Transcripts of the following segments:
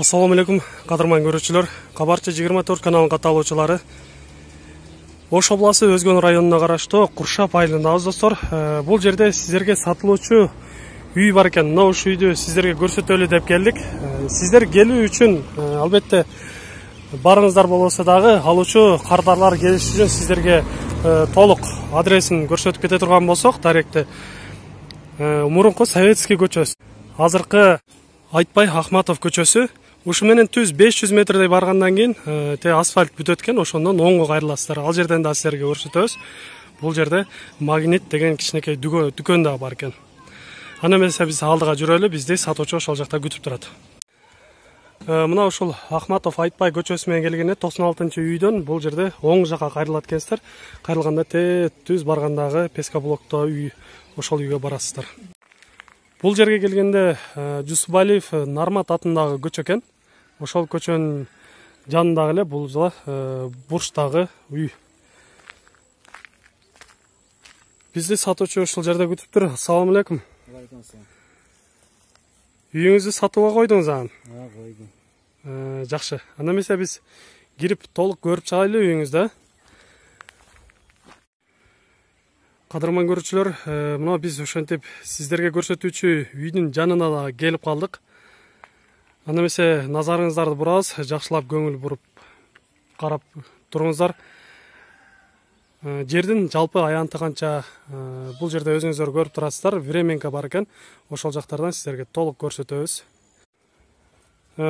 Assalamu alaikum, кадырман көрүүчүлөр. Кабарчы 24 каналынын катталуучулары. Ош областы Өзгөн районуна караштуу Куршап айылындабыз достор. Бул жерде сиздерге сатылуучу үй бар экен. Мына ушул үйдү сиздерге көрсөтөлү деп келдик. Сиздер келүү үчүн албетте барыңыздар болсо дагы алуучу кардарлар келиш үчүн сиздерге толук адресин көрсөтүп кете турган болсок, даректе мурунку Советский көчөсү, азыркы Айтбай Ахматов көчөсү. Ушу менен түз 500 метрдей баргандан кийин асфальт бүтөт экен, ошондон оңго кайрыласыздар. Ал жерден да силерге көрсөтөбүз. Бул жерде Магнит деген кичинекей дүкөн да бар экен. Ана эмесе биз алдыга жүрөлү, бизди сатуучу ошол жакта күтүп турат. Мына ушул Ахматов Айтбай көчөсү менен келгенде 96-үйдөн бул жерде оң жака кайрылат экенсиздер. Кайрылганда түз баргандагы Пескоблокто үй, ошол үйгө барасыздар. Бул жерге келгенде Жусупалиев Нармат атындагы көчө экен. Ошол көчөнүн жанындагы эле бул бурчтагы үй. Бизди сатуучу ушул жерде күтүп тур. Ассаламу алейкум. Үйүңүздү сатууга койдуңуз аны? Койдум. Жакшы. Анда эмесе биз кирип толук көрүп чыгайлы үйүңүздү. Кадырман көрүүчүлөр, мына биз ошентип сиздерге көрсөтүүчү үйдүн жанына да келип калдык. Анда эмесе назарыңыздарды бурабыз, жакшылап көңүл буруп карап туруңуздар. Жердин жалпы аянты канча, бул жерде өзүңүздөр көрүп турасыздар, временка бар экен. Ошол жактардан сиздерге толук көрсөтөбүз.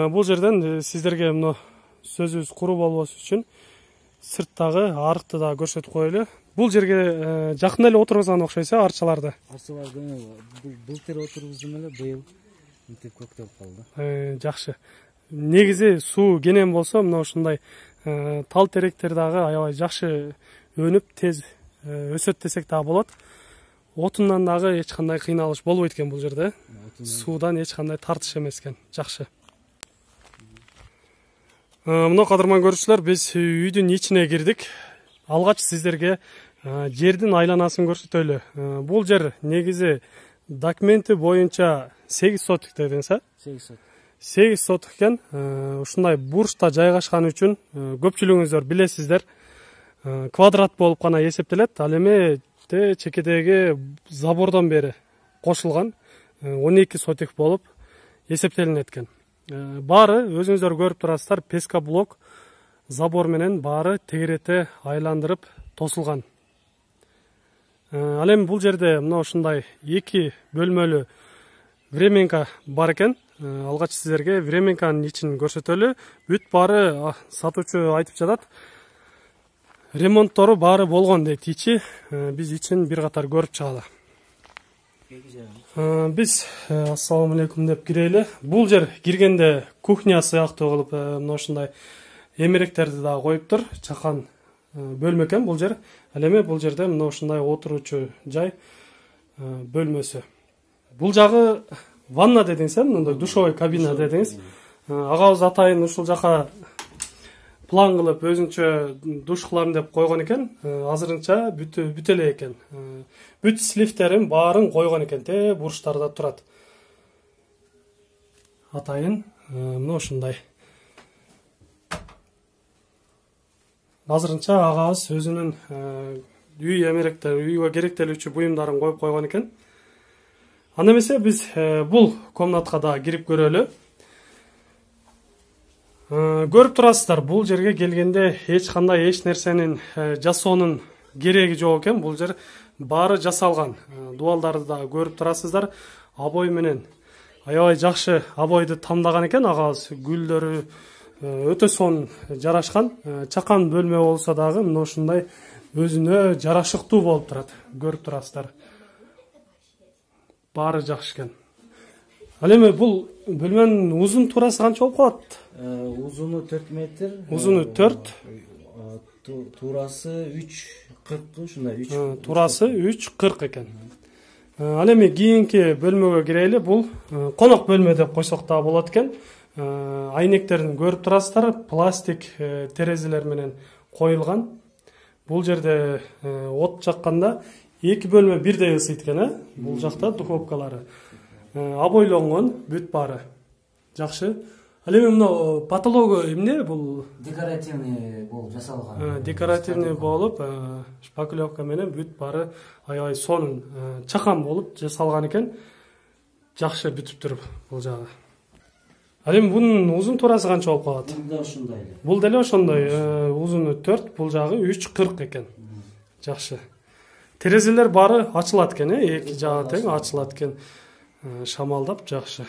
Бул жерден сиздерге мына сөзүбүз куру болбош үчүн сырттагы арыкты да көрсөтүп коелу. Бул жерге жакында эле отургузган окшойсуз, арчаларды. Арчаларды былтыр отургуздум эле, быйыл мынтип көктөп калды. Жакшы. Негизи суу кенен болсо, мына ушундай тал теректер дагы аябай жакшы өнүп, тез өсөт десек дагы болот. Отундан дагы эч кандай кыйналыш болбойт экен бул жерде. Суудан эч кандай тартыш эмес экен. Жакшы. Мына кадырман көрүүчүлөр, биз үйдүн ичине кирдик. Алгач сиздерге жердин айланасын көрсөтөлү. Бул жер негизи документи боюнча 8 сотик дедиңиз, 8 сотик. 8 сотик экен. Ушундай бурчта жайгашкан үчүн көпчүлүгүңүздөр билесиздер. Квадрат болуп гана эсептелет. Ал эми чекедеги забордон бери кошулган 12 сотик болуп эсептелинет экен. Баары өзүңүздөр көрүп турасыздар, Пескоблок забор менен баары тегерете айландырып тосулган. Ал эми бул жерде мына ушундай 2 бөлмөлүү временка бар экен. Алгач сиздерге временканын ичин көрсөтөлү. Бүт баары сатуучу айтып жатат. Ремонттору баары болгон дейт ичи. Биз ичин бир катар көрүп чыгалы. Биз ассаламу алейкум деп кирели. Бул жер киргенде кухня сыяктуу кылып мына ушундай эмеректерди да коюптур. Чакан бөлмө экен бул жер. Ал эми бул жерде мына ушундай отуруучу жай бөлмөсү. Бул жагы ванна дедиңиз, мындай душевой кабина дедиңиз. Агабыз атайын ушул жака план кылып өзүнчө душ кылам деп койгон экен. Азырынча бүтө эле экен. Бүт сливтерин баарын койгон экен, бурчтарда турат. Атайын мына ушундай. Азырынча агабыз өзүнүн үй эмеректер, үйгө керектелүүчү буюмдарын коюп койгон экен. Анда эмесе биз бул комнатка да кирип көрөлү. Көрүп турасыздар, бул жерге келгенде эч кандай эч нерсенин жасоонун кереги жок экен. Бул жер баары жасалган. Дубалдарды да көрүп турасыздар. Обой менен аябай жакшы обойду тамдаган экен агабыз. Гүлдөрү өтө сонун жарашкан. Чакан бөлмө болсо дагы мына ушундай өзүнө жарашыктуу болуп турат. Көрүп турасыздар. Баары жакшы экен. Ал эми бул бөлмөнүн узун туурасы канча болуп калат? Узуну 4 метр. Узуну 4. Туурасы 3,40 ушундай 3. Туурасы 3,40 экен. Ал эми кийинки бөлмөгө кирели. Бул конок бөлмө деп койсок да болот экен. Айнектерин көрүп турасыздар, пластик терезелер менен коюлган. Бул жерде от жакканда 2 бөлмө бирдей ысыйт экен, Бул жакта духовкалары. Обойлонгон бүт баары. Жакшы. Ал эми мына потологу эмне бул? Декоративный болуп жасалган. Декоративный болуп, шпаклевка менен бүт бары аябай сонун чакан болуп жасалган экен. Жакшы бүтүптүр бул жагы. Ал эми бунун узун туурасы канча болуп калат? Бул да ошондой эле. Бул деле ошондой, узуну 4, бул жагы 3,40 экен. Жакшы. Терезелер бары ачылат экен, эки жагы тең ачылат экен. Шамалдап жакшы.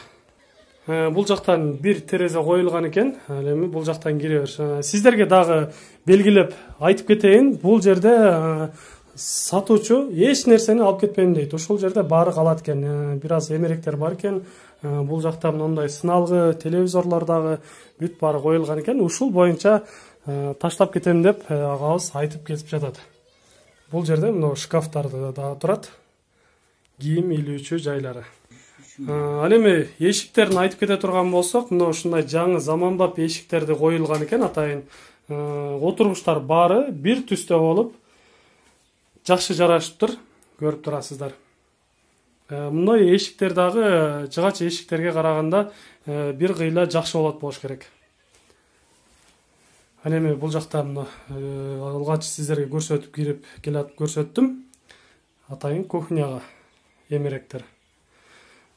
Бул жактан бир терезе коюлган экен. Ал эми бул жактан кире бер. Сиздерге дагы белгилеп айтып кетейин, бул жерде сатуучу эч нерсени алып кетпейм дейт. Ушул жерде баары калат экен. Бир аз эмеректер бар экен. Бул жакта мындай сыналгы, телевизорлор дагы бүт баары коюлган экен. Ушул боюнча таштап кетем деп агабыз айтып кетип жатат. Бул жерде мына шкафтар дагы турат. Кийим илүүчү жайлары. Ал эми эшиктерин айтып кете турган болсок, мына ушундай жаңы заманбап эшиктерди коюлган экен атайын. Отургучтар баары бир түстө болуп, жакшы жарашыптыр, көрүп турасыздар. Мындай эшиктер дагы жыгач эшиктерге караганда бир кыйла жакшы болуш керек. Ал эми бул жакта мына алгач сиздерге көрсөтүп кирип келатып көрсөттүм. Атайын кухняга эмеректер.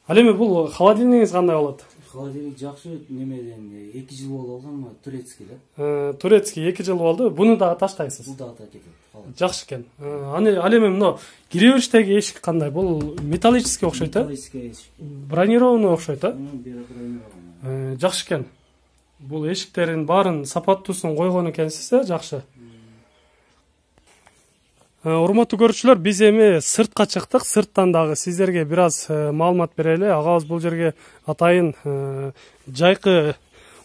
Ал эми бул холодильнигиңиз кандай болот? Холодильник жакшы, немеден 2 жыл болуп алган, турецкий да. Турецкий 2 жыл болду. Буну дагы таштайсыз. Бул дагы кетет. Жакшы экен. Ал эми мына кире бериштеги эшик кандай? Бул металлический окшойт, да? Металлический эшик. Бронированный окшойт, да? Бронирован. Жакшы экен. Бул эшиктерин баарын сапаттуусун койгон экенсиз, жакшы. Урматтуу көрүүчүлөр, биз эми сыртка чыктык. Сырттан дагы сиздерге бир аз маалымат берели. Агабыз бул жерге атайын жайкы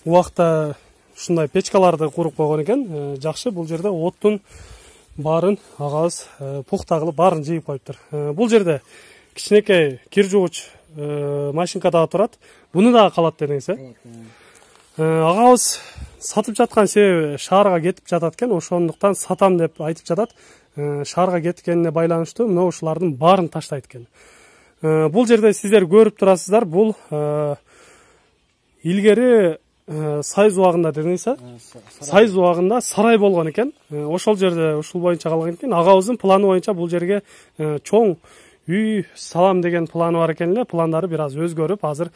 убакта ушундай печкаларды куруп койгон экен. Жакшы, бул жерде оттун баарын агабыз пухта кылып баарын жыйып коюптур. Бул жерде кичинекей кир жуугуч машинка дагы турат. Буну дагы калат дедиңиз, Агабыз сатып жаткан себеби шаарга кетип жатат экен. Ошондуктан сатам деп айтып жатат. Шаарга кеткенине байланыштуу мына ушулардын баарын таштайт экен. Бул жерде сиздер көрүп турасыздар, бул илгери Сайыз убагында дедиңиз, Сайыз убагында сарай болгон экен. Ошол жерде ушул боюнча калган экен. Агабыздын планы боюнча бул жерге чоң үй салам деген планы бар экен эле. Пландары бир аз өзгөрүп, азыр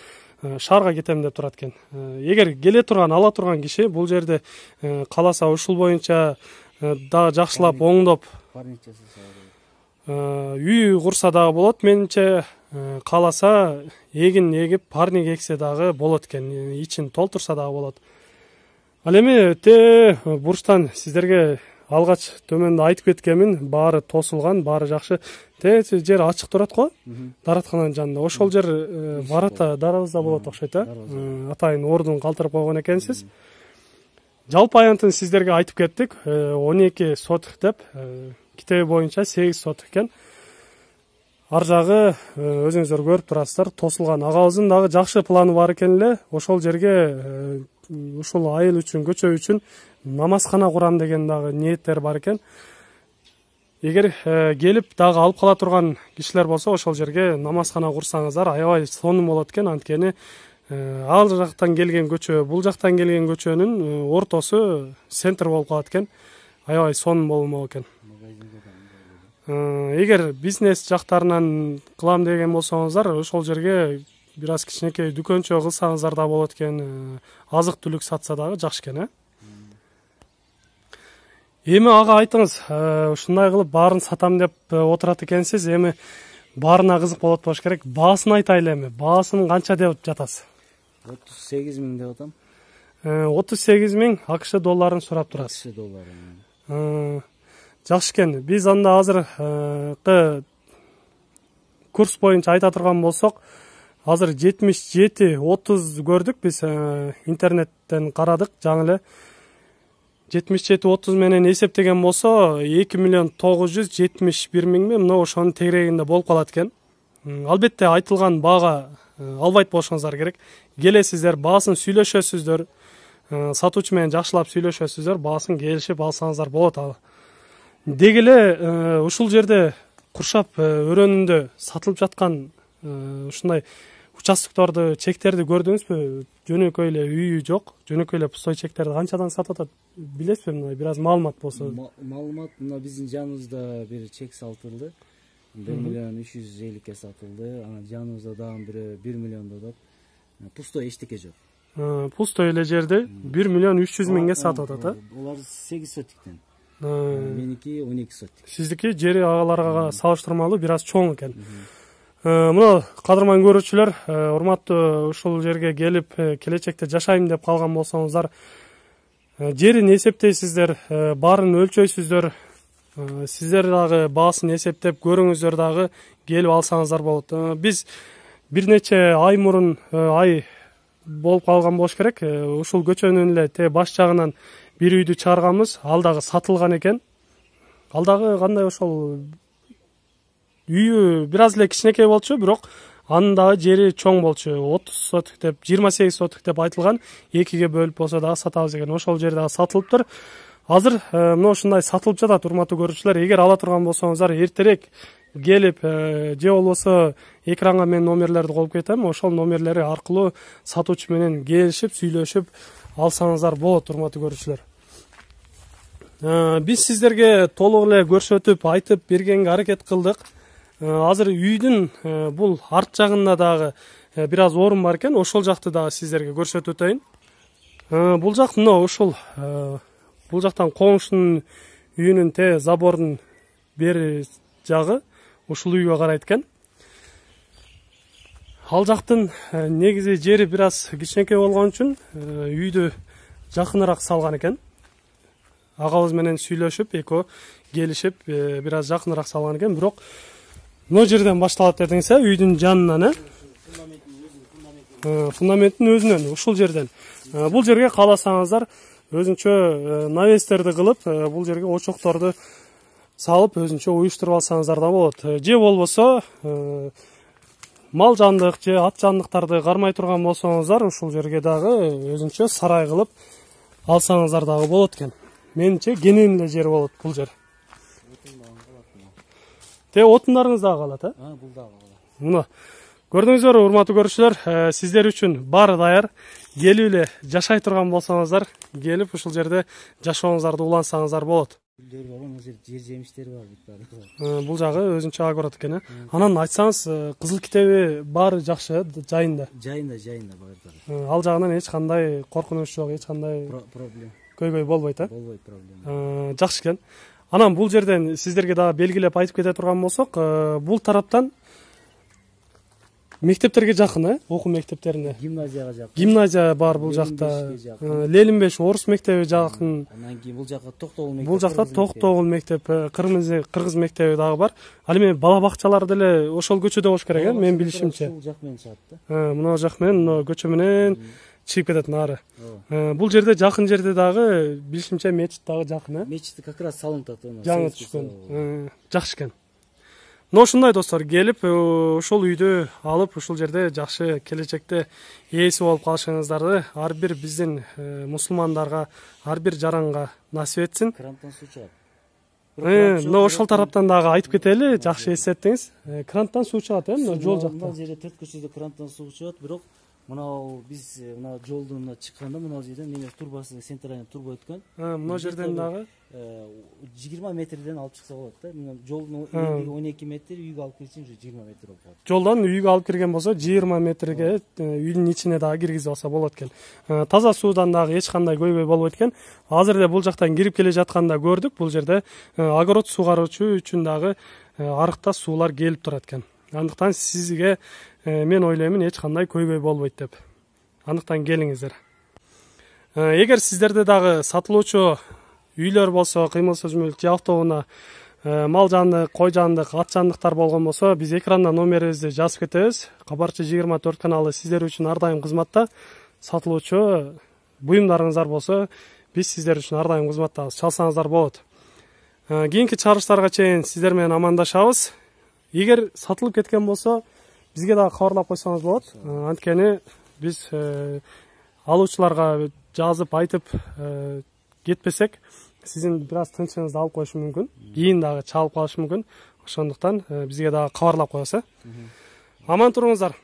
шаарга кетем деп турат экен. Эгер келе турган, ала турган киши бул жерде каласа ушул боюнча дагы жакшылап оңдоп үй курса дагы болот. Менимче каласа эгин эгип, парник эксе дагы болот экен. Ичин толтурса дагы болот. Ал эми бурчтан сиздерге алгач төмөндө айтып кеткенмин, баары тосулган, баары жакшы. Жер ачык турат го, дараткананын жанында. Ошол жер барата дарабызда болот окшойт, атайын ордун калтырып койгон экенсиз. Жалпы аянтын сиздерге айтып кеттик. 12 сотық деп, китеби боюнча 8 сотық экен. Ар жагы өзүңүздөр көрүп турасыздар, тосулган. Агабыздын дагы жакшы планы бар экен эле. Ошол жерге ушул айыл үчүн, көчө үчүн намазкана курам деген дагы ниеттер бар экен. Эгер келип дагы алып кала турган кишилер болсо, ошол жерге намазкана курсаңыздар аябай сонун болот экен. Анткени ал жактан келген көчө, бул жактан келген көчөнүн ортосу центр болуп калат экен. Аябай сонун болмок экен. Эгер бизнес жактарынан кылам деген болсоңуздар, ошол жерге бир аз кичинекей дүкөнчө кылсаңыздар да болот экен. Азык түлүк сатса дагы жакшы экен, Эми ага айтыңыз, ушундай кылып баарын сатам деп отурат экенсиз. Эми баарына кызык болот болуш керек. Баасын айтайлы эми. Баасын канча деп жатасыз? 38 000 деп атам. 38 000 АКШ долларын сурап турасыз. АКШ долларын. Жакшы экен. Биз анда азыркы курс боюнча айта турган болсок, азыр 77-30 көрдүк. Биз интернеттен карадык, жаңы эле 77-30 менен эсептеген болсо 2.971.000 мына ошонун тегерегинде болуп калат экен. Албетте айтылган баага албайт болушуңуздар керек. Келесиздер, баасын сүйлөшөсүздөр, сатуучу менен жакшылап сүйлөшөсүздөр, баасын келишип алсаңыздар болот. Деги эле ушул жерде куршап өрөөнүндө сатылып жаткан ушундай участокторду, чектерди көрдүңүзбү? Жөнөкөй эле үйү жок, жөнөкөй эле пустой чектерди канчадан сатып атат билесизби? Мына бир аз маалымат болсо. Маалымат мына биздин жаныбызда бир чек сатылды. 1.350.000 сатылды. Анан жаныбызда дагы бири 1 миллиондо деп. Пустой эчтеке жок. Пустой эле жерди 1.300.000 сатып атат, Олар 8 сотиктен. Меники 12 сотик. Сиздики жери агаларга салыштырмалуу бир аз чоң экен. Мына кадырман көрүүчүлөр, урматтуу ушул жерге келип келечекте жашайм деп калган болсоңуздар, жерин эсептейсиздер, баарын өлчөйсүздөр, сиздер дагы баасын эсептеп көрүңүздөр дагы келип алсаңыздар болот. Биз бир нече ай мурун болуп калган болуш керек. Ушул көчөнүн эле баш жагынан бир үйдү чыгарганбыз, ал дагы сатылган экен. Ал дагы кандай ошол үйү бир аз эле кичинекей болчу, бирок анын дагы жери чоң болчу. 30 сотик деп, 28 сотик деп айтылган. Экиге бөлүп болсо дагы сатабыз экен. Ошол жер дагы сатылыптыр. Азыр мына ушундай сатылып жатат, урматтуу көрүүчүлөр. Эгер ала турган болсоңуздар, эртерээк келип, же болбосо экранга мен номерлерди коюп кетем. Ошол номерлери аркылуу сатуучу менен келишип, сүйлөшүп алсаңыздар болот, урматтуу көрүүчүлөр. Биз сиздерге толук эле көрсөтүп, айтып бергенге аракет кылдык. Азыр үйдүн бул арт жагында дагы бир аз орун бар экен. Ошол жакты дагы сиздерге көрсөтүп өтөйүн. Бул жак мына ушул бул жактан коңшунун үйүнүн забордун бери жагы ушул үйгө карайт экен. Ал жактын негизи жери бир аз кичинекей болгон үчүн үйдү жакыныраак салган экен. Агабыз менен сүйлөшүп, экөө келишип, бир аз жакыныраак салган экен. Бирок мына жерден башталат дедиңиз, үйдүн жанынан, фундаменттин өзүнөн, ушул жерден. Бул жерге кааласаңыздар, өзүнчө навестерди кылып, бул жерге очокторду салып, өзүнчө уюштуруп алсаңыздар да болот. Же болбосо мал жандык же ат жандыктарды кармай турган болсоңуздар, ушул жерге дагы өзүнчө сарай кылып алсаңыздар дагы болот экен. Менимче кенен эле жер болот бул жер. Отундарыңыз дагы калат, Бул дагы калат. Мына көрдүңүздөр, урматтуу көрүүчүлөр, сиздер үчүн баары даяр. Келип эле жашай турган болсоңуздар, келип ушул жерде жашооңуздарды улансаңыздар болот. Гүлдөр бар, мына жер жемиштер бар. Бул жагы өзүнчө огород экен. Анан айтсаңыз, кызыл китеби баары жакшы, жайында. Жайында баары. Ал жагынан эч кандай коркунуч жок, эч кандай проблема. Көйгөй болбойт, Болбойт проблема. Жакшы экен. Анан бул жерден сиздерге дагы белгилеп айтып кете турган болсок, бул тараптан мектептерге жакын, окуу мектептерине. Гимназияга жакын. Гимназия бар бул жакта. Лелинбеш орус мектеби жакын. Анан кийин бул жакка Токтогул мектеби. Бул жакта Токтогул мектеби, кыргыз мектеби дагы бар. Ал эми бала бакчалар деле ошол көчөдө болуш керек, мен билишимче. Бул жак менен чыгат да. Мына жак менен, мына көчө менен чыгып кетет нары. Бул жерде жакын жерде дагы билишимче мечит дагы жакын, Мечит как раз салынып атат. Жаңы түшкөн. Жакшы экен. Мына ушундай достор, келип ушул үйдү алып, ушул жерде жакшы келечекте ээси болуп калышыңыздарды ар бир биздин мусулмандарга, ар бир жаранга насип этсин. Крантан суу чыгат. Мына ошол тараптан дагы айтып кетели, жакшы эсеттиңиз. Крантан суу чыгат, мына жол жакта. Мына жерде төрт көчөдө крантан суу чыгат, бирок мына биз мына жолдун чыкканда мына жерден менин турбасы центральный турба өткөн. Мына жерден дагы 20 метрден алып чыкса болот да. Мына жолдун 12 метр, үйгө алып келсең уже 20 метр болуп калат. Жолдон үйгө алып кирген болсо 20 метрге үйдүн ичине дагы киргизип алса болот экен. Таза суудан дагы эч кандай көйгөй болбойт экен. Азыр эле бул жактан кирип келе жатканда көрдүк, бул жерде огород сугаруучу үчүн дагы арыкта суулар келип турат экен. Андыктан сизге мен ойлоймун эч кандай көйгөй болбойт деп. Андыктан келиңиздер. Эгер сиздерде дагы сатылуучу үйлөр болсо, кыймылсыз мүлк же автоунаа мал жандык, кой жандык, ат жандыктар болгон болсо, биз экранда номерибизди жазып кетебиз. Кабарчы 24 каналы сиздер үчүн ар дайым кызматта. Сатылуучу буюмдарыңыздар болсо, биз сиздер үчүн ар дайым кызматтабыз. Чалсаңыздар болот. Кийинки чыгарыштарга чейин сиздер менен амандашабыз. Эгер сатылып кеткен болсо, бизге дагы кабарлап койсоңуз болот. Анткени биз алуучуларга жазып айтып кетпесек, сиздин бир аз тынчыңызды алып коюшу мүмкүн. Кийин дагы чалып калышы мүмкүн. Ошондуктан бизге дагы кабарлап коесуз. Аман туруңуздар.